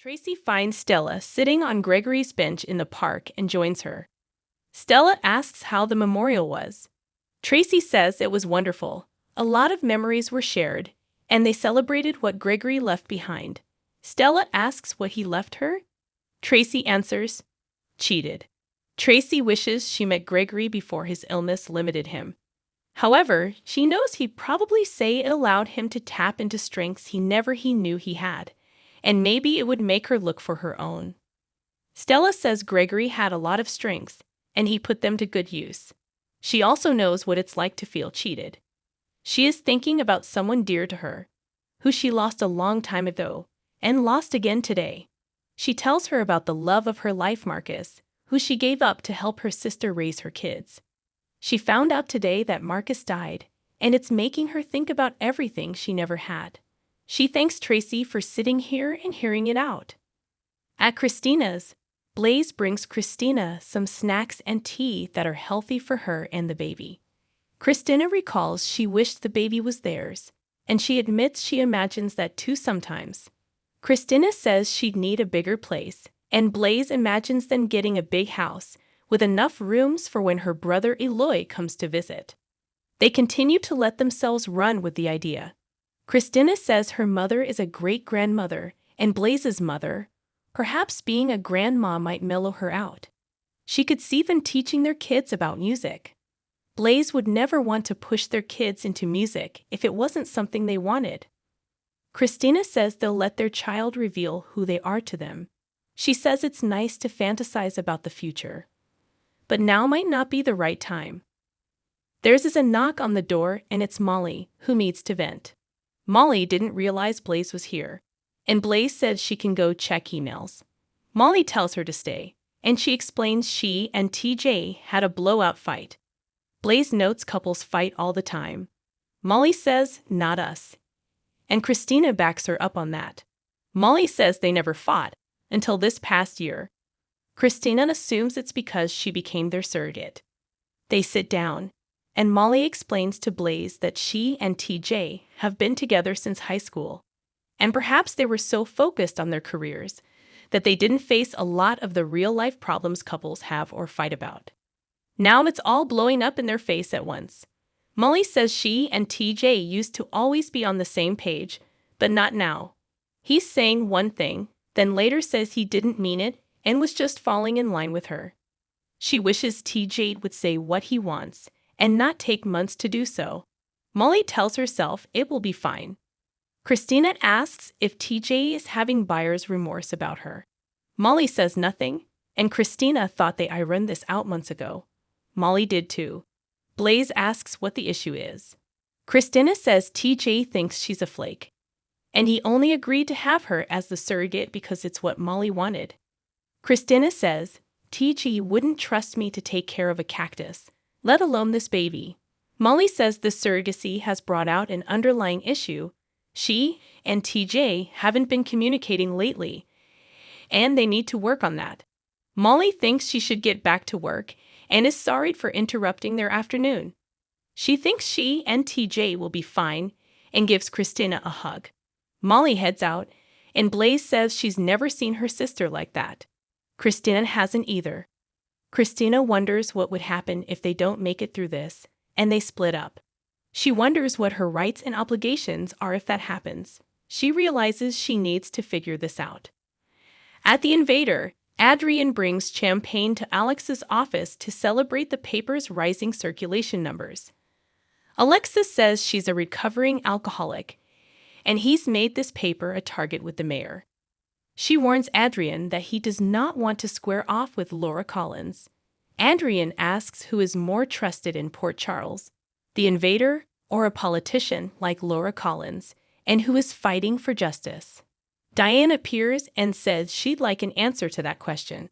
Tracy finds Stella sitting on Gregory's bench in the park and joins her. Stella asks how the memorial was. Tracy says it was wonderful. A lot of memories were shared, and they celebrated what Gregory left behind. Stella asks what he left her. Tracy answers, cheated. Tracy wishes she met Gregory before his illness limited him. However, she knows he'd probably say it allowed him to tap into strengths he knew he had, and maybe it would make her look for her own. Stella says Gregory had a lot of strengths, and he put them to good use. She also knows what it's like to feel cheated. She is thinking about someone dear to her, who she lost a long time ago, and lost again today. She tells her about the love of her life, Marcus, who she gave up to help her sister raise her kids. She found out today that Marcus died, and it's making her think about everything she never had. She thanks Tracy for sitting here and hearing it out. At Christina's, Blaze brings Christina some snacks and tea that are healthy for her and the baby. Christina recalls she wished the baby was theirs, and she admits she imagines that too sometimes. Christina says she'd need a bigger place, and Blaze imagines them getting a big house with enough rooms for when her brother Eloy comes to visit. They continue to let themselves run with the idea. Christina says her mother is a great-grandmother, and Blaze's mother, perhaps being a grandma, might mellow her out. She could see them teaching their kids about music. Blaze would never want to push their kids into music if it wasn't something they wanted. Christina says they'll let their child reveal who they are to them. She says it's nice to fantasize about the future, but now might not be the right time. There's a knock on the door, and it's Molly, who needs to vent. Molly didn't realize Blaze was here, and Blaze said she can go check emails. Molly tells her to stay, and she explains she and TJ had a blowout fight. Blaze notes couples fight all the time. Molly says, not us. And Christina backs her up on that. Molly says they never fought until this past year. Christina assumes it's because she became their surrogate. They sit down, and Molly explains to Blaze that she and TJ have been together since high school, and perhaps they were so focused on their careers that they didn't face a lot of the real-life problems couples have or fight about. Now it's all blowing up in their face at once. Molly says she and TJ used to always be on the same page, but not now. He's saying one thing, then later says he didn't mean it and was just falling in line with her. She wishes TJ would say what he wants and not take months to do so. Molly tells herself it will be fine. Christina asks if TJ is having buyer's remorse about her. Molly says nothing, and Christina thought they ironed this out months ago. Molly did too. Blaze asks what the issue is. Christina says TJ thinks she's a flake, and he only agreed to have her as the surrogate because it's what Molly wanted. Christina says, TJ wouldn't trust me to take care of a cactus, let alone this baby. Molly says the surrogacy has brought out an underlying issue. She and TJ haven't been communicating lately, and they need to work on that. Molly thinks she should get back to work and is sorry for interrupting their afternoon. She thinks she and TJ will be fine and gives Christina a hug. Molly heads out, and Blaze says she's never seen her sister like that. Christina hasn't either. Christina wonders what would happen if they don't make it through this, and they split up. She wonders what her rights and obligations are if that happens. She realizes she needs to figure this out. At the Invader, Adrian brings champagne to Alex's office to celebrate the paper's rising circulation numbers. Alexis says she's a recovering alcoholic, and he's made this paper a target with the mayor. She warns Adrian that he does not want to square off with Laura Collins. Adrian asks who is more trusted in Port Charles, the Invader or a politician like Laura Collins, and who is fighting for justice. Diane appears and says she'd like an answer to that question.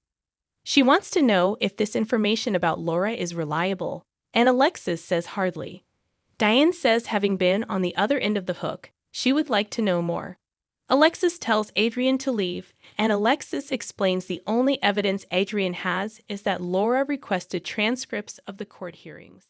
She wants to know if this information about Laura is reliable, and Alexis says hardly. Diane says having been on the other end of the hook, she would like to know more. Alexis tells Adrian to leave, and Alexis explains the only evidence Adrian has is that Laura requested transcripts of the court hearings.